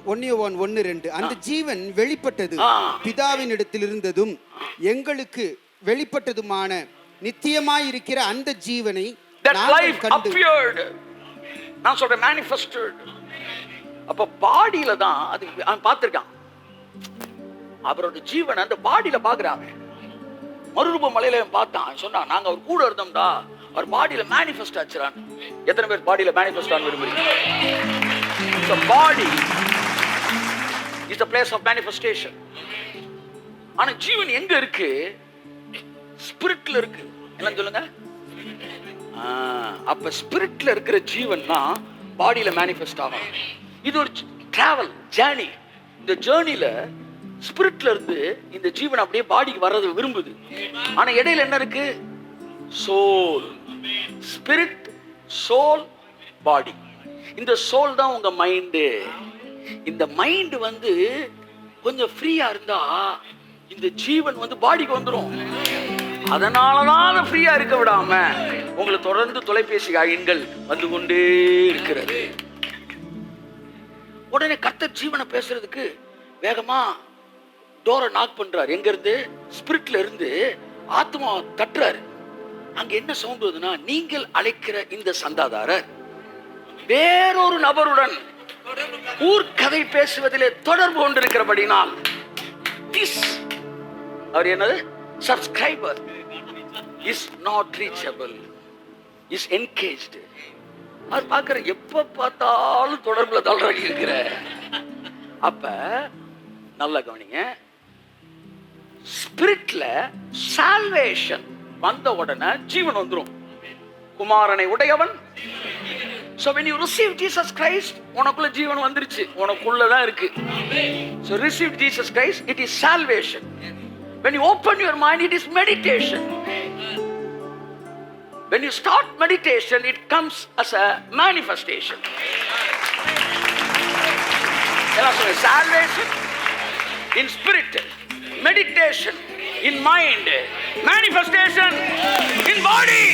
1 யோவான் 1:2 அந்த ஜீவன் வெளிப்பட்டது, பிதாவின் இடத்தில் இருந்ததும் எங்களுக்கு வெளிப்பட்டதுமான நித்தியமாயிருக்கிற அந்த ஜீவனை நாங்கள் கண்டு. நான் சொல்றேன் manifested. அப்ப பாடியில தான் அது அவன் பார்த்திருக்கான். அவரோட ஜீவன் அந்த பாடியில பாக்குறாங்க. மறுரூப மலையில பார்த்தான். சொன்னான், நாங்க அவர் கூட இருந்தோம்டா, அவர் பாடியில மேனிஃபெஸ்ட் ஆச்சுறான். எத்தனை பேர் பாடியில மேனிஃபெஸ்ட் ஆன விரும்புறீங்க? The body is the place of manifestation. ஆனா ஜீவன் எங்க இருக்கு? ஸ்பிரிட்ல இருக்கு. என்ன சொல்லுங்க? அப்ப ஸ்பிரிட்ல இருக்கிற ஜீவன் தான் பாடியில மேனிஃபெஸ்ட் ஆகும். இது ஒரு டிராவல் ஜேர்னி. இந்த ஜேர்னில ஸ்பிரிட்ல இருந்து இந்த ஜீவன் அப்படியே பாடிக்கு வர்றது விரும்புது. ஆனா இடையில என்ன இருக்கு? சோல். ஸ்பிரிட், சோல், பாடி. இந்த சோல் தான் உங்க மைண்டு. இந்த மைண்ட் வந்து கொஞ்சம் ஃப்ரீயா இருந்தா இந்த ஜீவன் வந்து பாடிக்கு வந்துடும். அதனாலதான் அதை ஃப்ரீயா இருக்க விடாம உங்களை தொடர்ந்து தொலைபேசி எண்கள் வந்து கொண்டே இருக்கிறது. உடனே கர்த்தர் ஜீவனை பேசுறதுக்கு வேகமா டோரை நாக் பண்றாரு. எங்க இருந்து? ஸ்பிரிட்ல இருந்து ஆத்மா தட்டுறாரு. அங்க என்ன சவுண்ட் வருதுன்னா, நீங்கள் அழைக்கிற இந்த சந்தாதாரர் வேறொரு நபருடன் ஊர்க்கதை பேசுவதிலே தொடர்பு கொண்டிருக்கிறபடினால் அவர் என்னது? Subscriber is not reachable, is engaged. அவர் பார்க்கிற எப்ப பார்த்தாலும் தொடர்புல தள்ளாடி இருக்கிற. அப்ப நல்ல கவனிங்க, ஸ்பிரிட்ல சால்வேஷன் வந்த உடனே ஜீவன் வந்துரும். குமாரனை உடையவன். So when you receive Jesus Christ, உனக்குள்ள ஜீவன் வந்துருச்சு, உனக்குள்ளதான் இருக்கு. So receive Jesus Christ, it is salvation. When you open your mind, it is meditation. When you start meditation, it comes as a manifestation. Salvation in spirit, meditation in mind, manifestation in body.